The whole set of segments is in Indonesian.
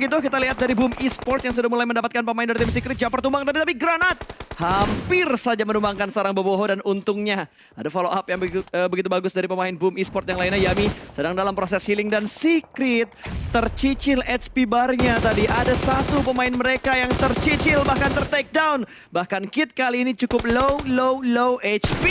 Gitu kita lihat dari Boom Esports yang sudah mulai mendapatkan pemain dari tim Secret. Jumper tumbang tadi tapi granat hampir saja menumbangkan sarang Boboho dan untungnya ada follow up yang begitu bagus dari pemain Boom Esports yang lainnya. Yami sedang dalam proses healing dan Secret tercicil HP barnya tadi. Ada satu pemain mereka yang tercicil bahkan ter-take down. Bahkan Kit kali ini cukup low HP.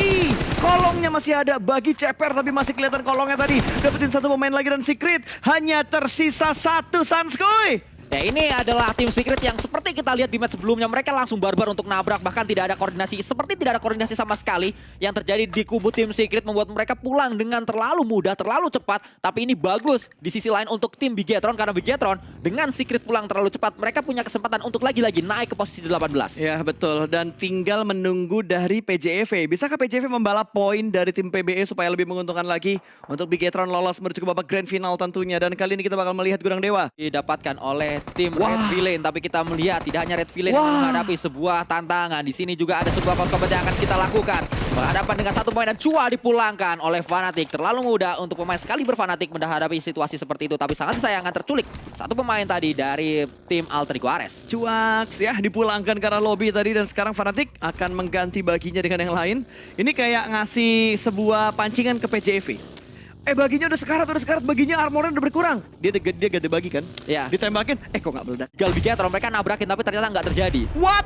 Kolongnya masih ada bagi Ceper tapi masih kelihatan kolongnya tadi. Dapetin satu pemain lagi dan Secret hanya tersisa satu Sanskoy. Ya ini adalah tim Secret yang seperti kita lihat di match sebelumnya. Mereka langsung barbar untuk nabrak. Bahkan tidak ada koordinasi. Seperti tidak ada koordinasi sama sekali. Yang terjadi di kubu tim Secret membuat mereka pulang dengan terlalu mudah, terlalu cepat. Tapi ini bagus di sisi lain untuk tim Bigetron. Karena Bigetron dengan Secret pulang terlalu cepat. Mereka punya kesempatan untuk lagi-lagi naik ke posisi 18. Ya betul. Dan tinggal menunggu dari PJEV. Bisakah PJEV membalap poin dari tim PBE supaya lebih menguntungkan lagi untuk Bigetron lolos menuju ke babak grand final tentunya. Dan kali ini kita bakal melihat Gudang Dewa Didapatkan oleh tim Red Villain, tapi kita melihat tidak hanya Red Villain yang menghadapi sebuah tantangan. Di sini juga ada sebuah combat yang akan kita lakukan. Berhadapan dengan satu pemain dan Chua dipulangkan oleh Fnatic. Terlalu mudah untuk pemain sekali berFnatic menghadapi situasi seperti itu, tapi sangat disayangkan terculik satu pemain tadi dari tim Alter Ego Ares. Cuaks ya dipulangkan karena lobby tadi dan sekarang Fnatic akan mengganti baginya dengan yang lain. Ini kayak ngasih sebuah pancingan ke PJEV. Baginya udah sekarat, baginya armornya udah berkurang. Dia ganti bagi kan? Ya. Ditembakin, kok nggak meledak? Gal Bigetron mereka nabrakin tapi ternyata nggak terjadi. What?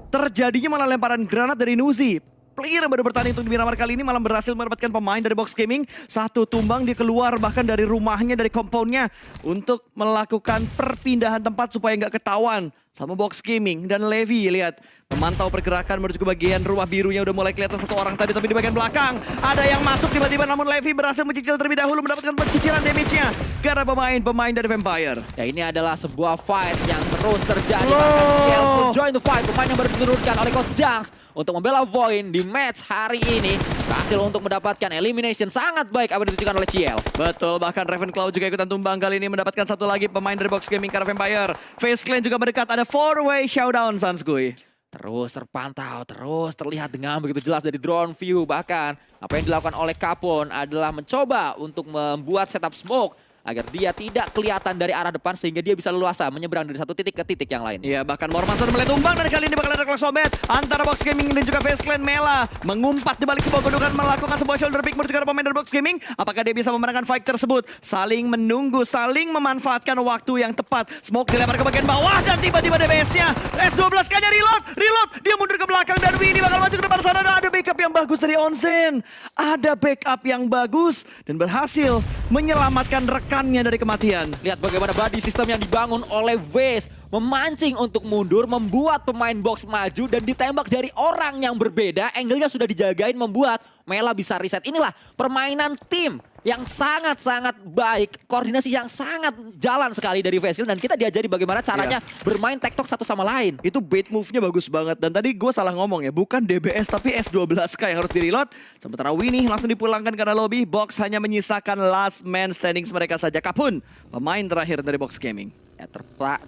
Terjadinya malah lemparan granat dari Nuzi. Player yang baru bertanding untuk Miramar kali ini malah berhasil mendapatkan pemain dari Box Gaming. Satu tumbang, dia keluar bahkan dari rumahnya, dari compoundnya untuk melakukan perpindahan tempat supaya nggak ketahuan sama Box Gaming. Dan Levi lihat memantau pergerakan menuju ke bagian rumah birunya. Udah mulai kelihatan satu orang tadi tapi di bagian belakang ada yang masuk tiba-tiba, namun Levi berhasil mencicil terlebih dahulu mendapatkan pencicilan damage-nya karena pemain dari Vampire. Ya ini adalah sebuah fight yang terus terjadi. Bahkan CL pun join the fight. Pemain yang baru diturunkan oleh Coach Junks untuk membela Void di match hari ini berhasil untuk mendapatkan elimination sangat baik apa yang ditunjukkan oleh CL. Betul, bahkan Ravenclaw juga ikutan tumbang kali ini mendapatkan satu lagi pemain dari Box Gaming karena Vampire. Face Clan juga mendekat, ada 4-way showdown Sanskui. Terus terpantau, terus terlihat dengan begitu jelas dari drone view. Bahkan apa yang dilakukan oleh Capone adalah mencoba untuk membuat setup smoke agar dia tidak kelihatan dari arah depan sehingga dia bisa leluasa menyeberang dari satu titik ke titik yang lain. Iya, bahkan Morman sudah mulai tumbang dan kali ini bakal ada close combat antara Box Gaming dan juga Face Clan. Mela mengumpat di balik sebuah gunungan melakukan sebuah shoulder pick menuju ke pemain dari Box Gaming. Apakah dia bisa memenangkan fight tersebut? Saling menunggu, saling memanfaatkan waktu yang tepat. Smoke dilempar ke bagian bawah dan tiba-tiba DPS-nya S12 kayaknya reload, dia mundur ke belakang dan Winnie bakal maju ke depan sana. Ada backup yang bagus dari Onsen. Ada backup yang bagus dan berhasil menyelamatkan rekannya dari kematian. Lihat bagaimana body system yang dibangun oleh Vase memancing untuk mundur, membuat pemain box maju dan ditembak dari orang yang berbeda. Angle-nya sudah dijagain membuat Mela bisa reset. Inilah permainan tim yang sangat-sangat baik, koordinasi yang sangat jalan sekali dari Vesil dan kita diajari bagaimana caranya bermain tektok satu sama lain. Itu bait move-nya bagus banget dan tadi gue salah ngomong ya, bukan DBS tapi S12K yang harus di-reload. Sementara Winnie langsung dipulangkan karena lobby. Box hanya menyisakan last man standings mereka saja. Kapun, pemain terakhir dari Box Gaming. Ya,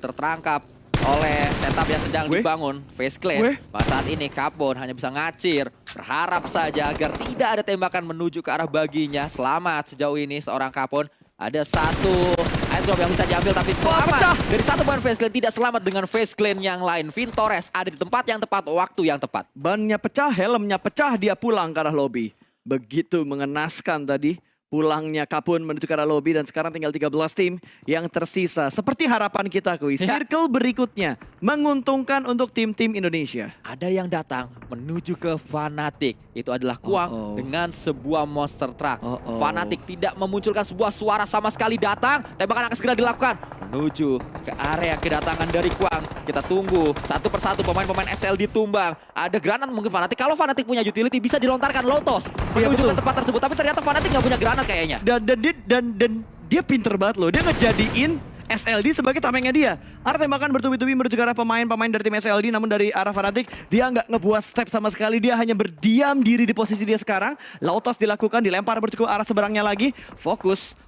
terperangkap oleh setup yang sedang dibangun Face Clan. Pada saat ini Capone hanya bisa ngacir, berharap saja agar tidak ada tembakan menuju ke arah baginya. Selamat sejauh ini seorang Capone. Ada satu airdrop yang bisa diambil tapi selamat dari satu pemain Face Clan, tidak selamat dengan Face Clan yang lain. Vintores ada di tempat yang tepat, waktu yang tepat. Bannya pecah, helmnya pecah, dia pulang ke arah lobby. Begitu mengenaskan tadi pulangnya Kapun menuju ke arah lobby dan sekarang tinggal 13 tim yang tersisa. Seperti harapan kita kuy, circle berikutnya menguntungkan untuk tim-tim Indonesia. Ada yang datang menuju ke Fnatic. Itu adalah Kuang dengan sebuah monster truck. Fnatic tidak memunculkan sebuah suara sama sekali datang. Tembakan akan segera dilakukan menuju ke area kedatangan dari Kuang. Kita tunggu satu persatu pemain-pemain SL ditumbang. Ada granat mungkin Fnatic. Kalau Fnatic punya utility bisa dilontarkan Lotus menuju ke tempat tersebut. Tapi ternyata Fnatic nggak punya granat kayaknya. Dan dia pinter banget loh. Dia ngejadiin SLD sebagai tamengnya dia. Arah tembakan bertubi-tubi menuju ke arah pemain dari tim SLD, namun dari arah Fnatic dia nggak ngebuat step sama sekali. Dia hanya berdiam diri di posisi dia sekarang. Lautos dilakukan, dilempar menuju ke arah seberangnya lagi. Harus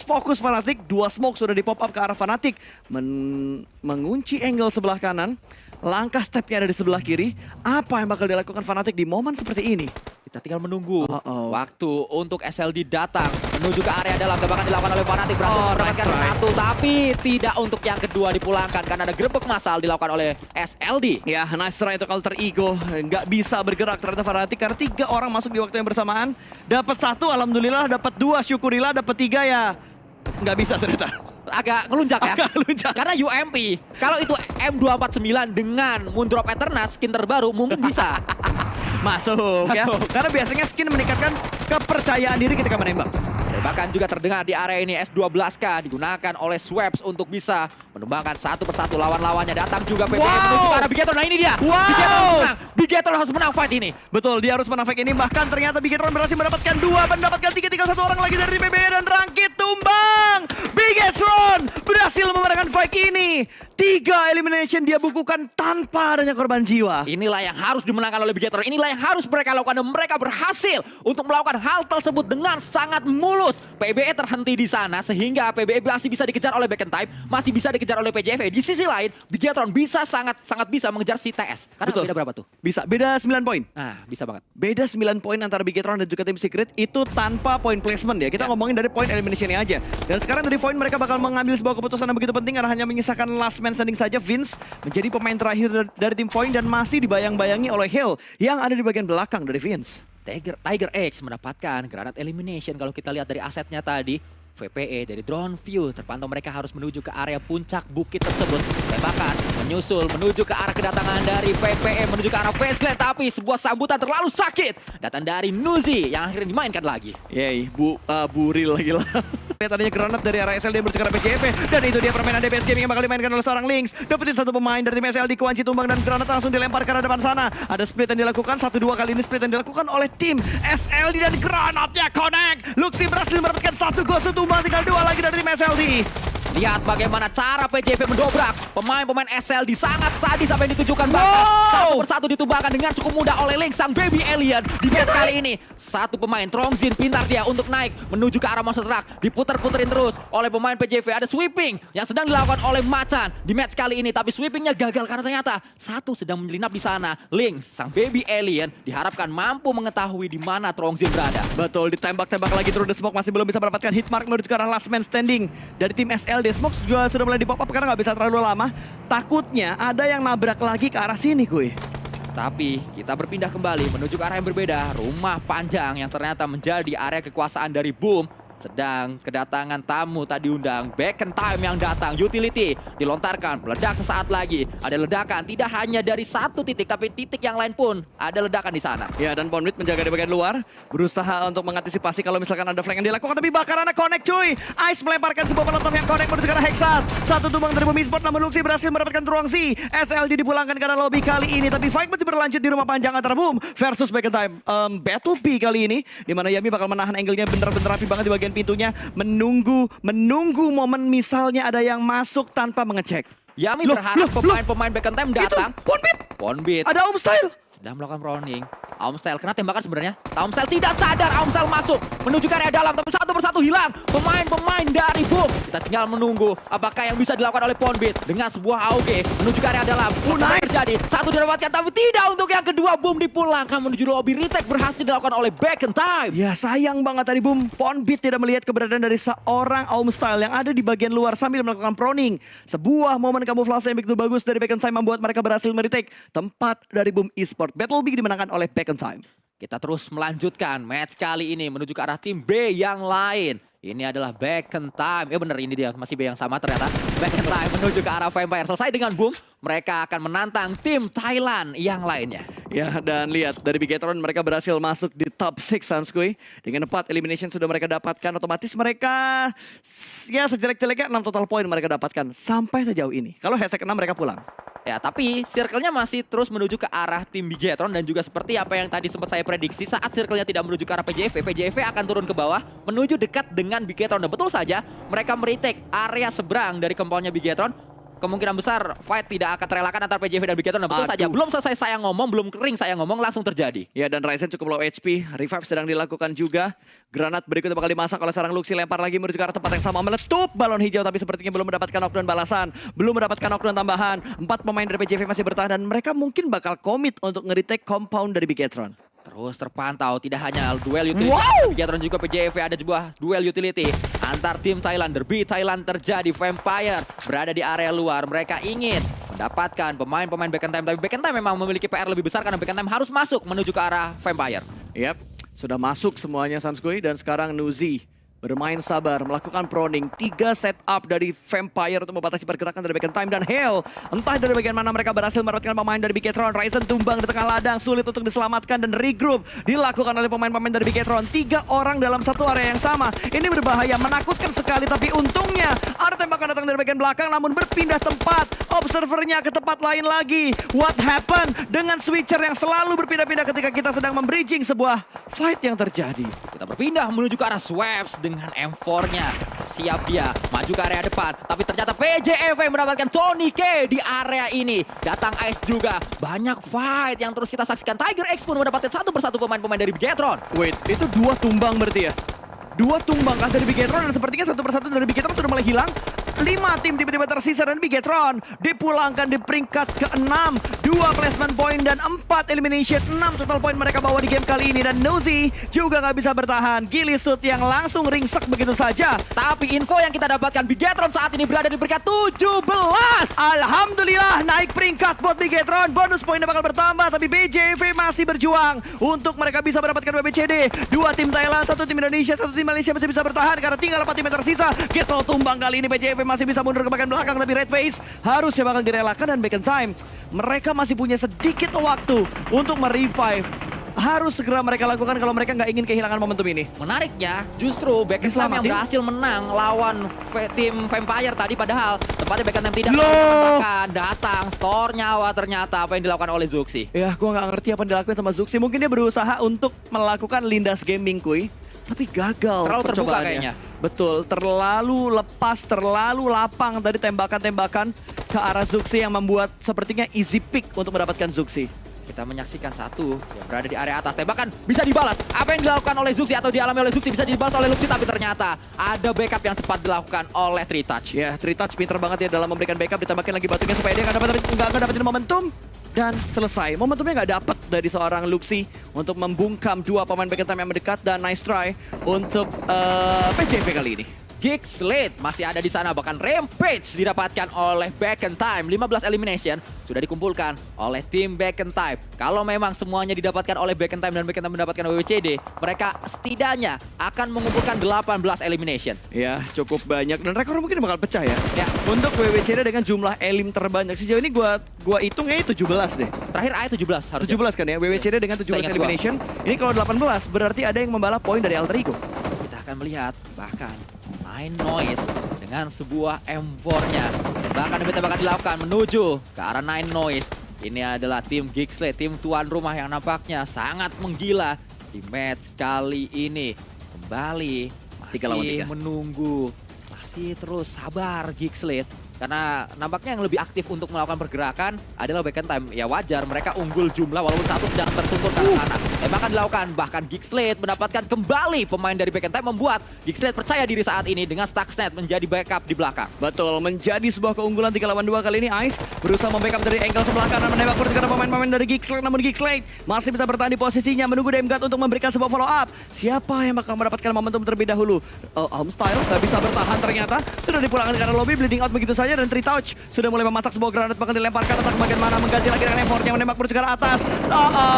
fokus Fnatic. 2 smoke sudah di pop up ke arah Fnatic. Mengunci angle sebelah kanan. Langkah stepnya ada di sebelah kiri. Apa yang bakal dilakukan Fnatic di momen seperti ini? Kita tinggal menunggu waktu untuk SLD datang menuju ke area dalam. Tebakan dilakukan oleh Fnatic, berhasil mendapatkan satu, tapi tidak untuk yang kedua dipulangkan karena ada gerbek massal dilakukan oleh SLD. Ya, nice try itu Alter Ego. Nggak bisa bergerak ternyata Fnatic karena 3 orang masuk di waktu yang bersamaan. Dapat 1, alhamdulillah. Dapat 2, syukurilah. Dapat 3 ya. Nggak bisa ternyata. Agak ngelunjak ya. Agak ngelunjak. Karena UMP, kalau itu M249 dengan Moondrop Eternas skin terbaru mungkin bisa. Masuk ya. Karena biasanya skin meningkatkan kepercayaan diri ketika menembak. Bahkan juga terdengar di area ini S12K digunakan oleh Swaps untuk bisa menumbangkan satu persatu lawan-lawannya. Datang juga PBE menuju ke arah Bigetron. Nah ini dia. Bigetron harus menang fight ini. Betul, dia harus menang fight ini. Bahkan ternyata Bigetron berhasil mendapatkan 2, mendapatkan 3, tinggal 1 orang lagi dari PBE dan Rangkit tumbang. Bigetron berhasil memenangkan fight ini. 3 elimination dia bukukan tanpa adanya korban jiwa. Inilah yang harus dimenangkan oleh Bigetron. Inilah yang harus mereka lakukan dan mereka berhasil untuk melakukan hal tersebut dengan sangat mulus. PBE terhenti di sana sehingga PBE masih bisa dikejar oleh Back and Time, masih bisa dikejar oleh PJV. Di sisi lain, Bigetron bisa sangat bisa mengejar si TS. Karena Betul. beda berapa tuh? Bisa, beda 9 poin. Nah, bisa banget. Beda 9 poin antara Bigetron dan juga tim Secret itu tanpa poin placement ya. Kita ngomongin dari poin eliminationnya aja. Dan sekarang dari poin mereka bakal mengambil sebuah keputusan yang begitu penting karena hanya menyisakan last man standing saja. Vince menjadi pemain terakhir dari tim Point dan masih dibayang-bayangi oleh Hill yang ada di bagian belakang dari Vince. Tiger X mendapatkan granat elimination. Kalau kita lihat dari asetnya tadi, VPE dari drone view terpantau mereka harus menuju ke area puncak bukit tersebut. Tembakan menyusul menuju ke arah kedatangan dari VPE menuju ke arah Faceclan, tapi sebuah sambutan terlalu sakit datang dari Nuzi yang akhirnya dimainkan lagi. Yeay, buril lagi lah. Lihat adanya granat dari arah SLD menuju ke arah PJP dan itu dia permainan DPS Gaming yang bakal dimainkan oleh seorang Lynx. Dapetin 1 pemain dari tim SLD, Kuanci tumbang dan granat langsung dilempar ke arah depan sana. Ada split yang dilakukan 1-2 kali ini, split yang dilakukan oleh tim SLD dan granatnya connect. Luxi berhasil mendapatkan 1 ghost tumbang, tinggal 2 lagi dari tim SLD. Lihat bagaimana cara PJP mendobrak. Pemain-pemain SLD sangat sadis sampai ditujukan bahkan satu persatu ditumbangkan dengan cukup mudah oleh Lynx sang baby alien. Di match kali ini, 1 pemain Trongzin pintar dia untuk naik menuju ke arah monster truck. Diputer-puterin terus oleh pemain PJV. Ada sweeping yang sedang dilakukan oleh Macan di match kali ini. Tapi sweepingnya gagal karena ternyata 1 sedang menyelinap di sana. Lynx sang baby alien diharapkan mampu mengetahui di mana Trongzin berada. Betul, ditembak-tembak lagi terus. The Smoke masih belum bisa mendapatkan hit mark menuju ke arah last man standing dari tim SLD. Smoke juga sudah mulai di-pop up karena nggak bisa terlalu lama. Takutnya ada yang nabrak lagi ke arah sini, kuy. Tapi kita berpindah kembali menuju ke arah yang berbeda. Rumah panjang yang ternyata menjadi area kekuasaan dari Boom. Sedang kedatangan tamu tak diundang. Back and Time yang datang. Utility dilontarkan. Meledak sesaat lagi. Ada ledakan. Tidak hanya dari 1 titik. Tapi titik yang lain pun ada ledakan di sana. Ya, dan Pondwit menjaga di bagian luar. Berusaha untuk mengantisipasi kalau misalkan ada flank yang dilakukan. Tapi bakarannya connect, cuy. Ice melemparkan sebuah penonton yang connect menuju ke arah Hexas. 1 tumbang dari Bumi Sport. Namun Luxi berhasil mendapatkan Truangzi. SLD dipulangkan ke arah lobby kali ini. Tapi fight masih berlanjut di rumah panjang antara Boom versus Back and Time. Battle B kali ini. Dimana Yami bakal menahan angle-nya bener-bener rapi banget di bagian pintunya, menunggu momen misalnya ada yang masuk tanpa mengecek. Yami berharap pemain-pemain Back and Time datang. Ponbit Ada Omstyle. sedang melakukan proning. Aumstyle kena tembakan sebenarnya. Aumstyle tidak sadar. Aumstyle masuk menuju ke area dalam, tapi satu persatu hilang pemain-pemain dari Boom. Kita tinggal menunggu apakah yang bisa dilakukan oleh Ponbit dengan sebuah AOG menuju ke area dalam. Nice. Terjadi satu didapatkan, tapi tidak untuk yang kedua. Boom dipulangkan menuju lobby. Retake berhasil dilakukan oleh Back and Time. Ya, sayang banget tadi Boom. Ponbit tidak melihat keberadaan dari seorang Aumstyle yang ada di bagian luar sambil melakukan proning. Sebuah momen kamuflase yang begitu bagus dari Back and Time membuat mereka berhasil meretake tempat dari Boom Esports. Battle Big dimenangkan oleh Back and Time. Kita terus melanjutkan match kali ini menuju ke arah tim B yang lain. Ini adalah Back and Time. Ya bener, ini dia masih B yang sama ternyata. Back and Time menuju ke arah Vampire. Selesai dengan Boom, mereka akan menantang tim Thailand yang lainnya. Ya, dan lihat dari Bigetron mereka berhasil masuk di top 6 Sanskui. Dengan 4 elimination sudah mereka dapatkan, otomatis mereka ya sejelek-jeleknya 6 total poin mereka dapatkan sampai sejauh ini. Kalau hashtag 6 mereka pulang. Ya, tapi circle-nya masih terus menuju ke arah tim Bigetron dan juga seperti apa yang tadi sempat saya prediksi, saat circle-nya tidak menuju ke arah PJV, PJV akan turun ke bawah menuju dekat dengan Bigetron. Dan betul saja mereka meretake area seberang dari compound-nya Bigetron. Kemungkinan besar fight tidak akan terelakkan antara PJV dan Bigetron. Dan betul saja, belum selesai saya ngomong, belum kering saya ngomong, langsung terjadi. Ya, dan Ryzen cukup low HP, revive sedang dilakukan juga. Granat berikutnya bakal dimasak oleh seorang Luxi, lempar lagi menuju ke arah tempat yang sama, meletup balon hijau, tapi sepertinya belum mendapatkan knockdown balasan, belum mendapatkan knockdown tambahan. 4 pemain dari PJV masih bertahan dan mereka mungkin bakal komit untuk nge-retake compound dari Bigetron. Terus terpantau, tidak hanya duel utility, Bigetron juga PJV, ada sebuah duel utility antar tim Thailand. Derby Thailand terjadi, Vampire berada di area luar. Mereka ingin mendapatkan pemain-pemain Back in Time, tapi Back in Time memang memiliki PR lebih besar karena Back in Time harus masuk menuju ke arah Vampire. Yap, sudah masuk semuanya Sanskui dan sekarang Nuzi bermain sabar, melakukan proning. 3 setup dari Vampire untuk membatasi pergerakan dari Back in Time dan Hale. Entah dari bagian mana mereka berhasil mendapatkan pemain dari Bigetron. Ryzen tumbang di tengah ladang, sulit untuk diselamatkan dan regroup dilakukan oleh pemain-pemain dari Bigetron. 3 orang dalam satu area yang sama. Ini berbahaya, menakutkan sekali, tapi untungnya ada tembakan datang dari bagian belakang namun berpindah tempat. Observernya ke tempat lain lagi. What happened dengan switcher yang selalu berpindah-pindah ketika kita sedang membridging sebuah fight yang terjadi. Kita berpindah menuju ke arah Swaps dengan M4-nya. Siap dia maju ke area depan. Tapi ternyata PJV mendapatkan Tony K di area ini. Datang Ice juga. Banyak fight yang terus kita saksikan. Tiger X pun mendapatkan satu persatu pemain-pemain dari Bigetron. Wait, itu 2 tumbang berarti ya? 2 tumbang kah dari Bigetron dan sepertinya satu persatu dari Bigetron sudah mulai hilang. 5 tim tiba-tiba tersisa dan Bigetron dipulangkan di peringkat ke-6. 2 placement point dan 4 elimination. 6 total point mereka bawa di game kali ini. Dan Nuzi juga nggak bisa bertahan. Gilisut yang langsung ringsek begitu saja. Tapi info yang kita dapatkan, Bigetron saat ini berada di peringkat 17. Alhamdulillah naik peringkat buat Bigetron. Bonus poinnya bakal bertambah. Tapi BJV masih berjuang untuk mereka bisa mendapatkan WBCD. 2 tim Thailand, 1 tim Indonesia, 1 tim Malaysia masih bisa bertahan karena tinggal 4 tim yang tersisa. Gesel tumbang kali ini BJV masih bisa mundur ke bagian belakang, tapi Red Face harusnya bakal direlakan dan Back in Time. Mereka masih punya sedikit waktu untuk merevive. Harus segera mereka lakukan kalau mereka nggak ingin kehilangan momentum ini. Menariknya, justru Back in Time yang berhasil menang lawan tim Vampire tadi, padahal tempatnya Back in Time tidak mengatakan datang store nyawa ternyata apa yang dilakukan oleh Zuxi. Ya, gua nggak ngerti apa yang dilakukan sama Zuxi. Mungkin dia berusaha untuk melakukan lindas gaming kuy, tapi gagal. Terlalu terbuka kayaknya. Betul, terlalu lepas, terlalu lapang dari tembakan-tembakan ke arah Zuxi yang membuat sepertinya easy pick untuk mendapatkan Zuxi. Kita menyaksikan satu yang berada di area atas. Tembakan bisa dibalas. Apa yang dilakukan oleh Zuxi atau dialami oleh Zuxi bisa dibalas oleh Luxi. Tapi ternyata ada backup yang cepat dilakukan oleh Tritouch. Ya, Tritouch pinter banget ya dalam memberikan backup. Ditambahin lagi batunya supaya dia nggak dapetin momentum. Dan selesai. Momentumnya nggak dapat dari seorang Luxi untuk membungkam 2 pemain Back in Time yang mendekat. Dan nice try untuk PJV kali ini. Geekslate masih ada di sana, bahkan Rampage didapatkan oleh Back in Time. 15 elimination sudah dikumpulkan oleh tim Back in Time. Kalau memang semuanya didapatkan oleh Back in Time dan Back in Time mendapatkan WWCD, mereka setidaknya akan mengumpulkan 18 elimination. Ya, cukup banyak dan rekor mungkin bakal pecah ya. Ya, untuk WWCD dengan jumlah elim terbanyak sejauh ini gua hitung kayaknya 17 deh. Terakhir AI 17 harusnya. 17 kan ya, WWCD dengan 17 elimination. Ini kalau 18 berarti ada yang membalap poin dari Alter Ego. Kita akan melihat bahkan Nine Noise dengan sebuah M4-nya. Tembakan dilakukan menuju ke arah Nine Noise. Ini adalah tim Geekslate, tim tuan rumah yang nampaknya sangat menggila di match kali ini. Kembali masih menunggu, masih terus sabar Geekslate. Karena nampaknya yang lebih aktif untuk melakukan pergerakan adalah Back in Time. Ya wajar, mereka unggul jumlah walaupun satu sedang tersuntur ke arah sana. Tembakan dilakukan, bahkan Geekslate mendapatkan kembali pemain dari Back in Time, membuat Geekslate percaya diri saat ini dengan Stuxnet menjadi backup di belakang. Betul, menjadi sebuah keunggulan 3 lawan 2 kali ini. Ice berusaha membackup dari angle sebelah kanan, menembak ke pemain-pemain dari Geekslate, namun Geekslate masih bisa bertahan di posisinya, menunggu Demgat untuk memberikan sebuah follow up. Siapa yang bakal mendapatkan momentum terlebih dahulu? Style nggak bisa bertahan ternyata, sudah dipulangkan ke arah lobby, bleeding out begitu saja. Dan Tritouch sudah mulai memasak sebuah granat, bahkan dilemparkan entah ke bagian mana, mengganti lagi dengan effort yang menembak menuju ke arah atas.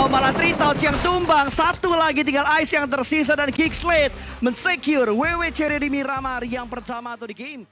Malah Tritouch yang tumbang, satu lagi tinggal Ice yang tersisa dan Geekslate mensecure WWCD di Miramar yang pertama atau di game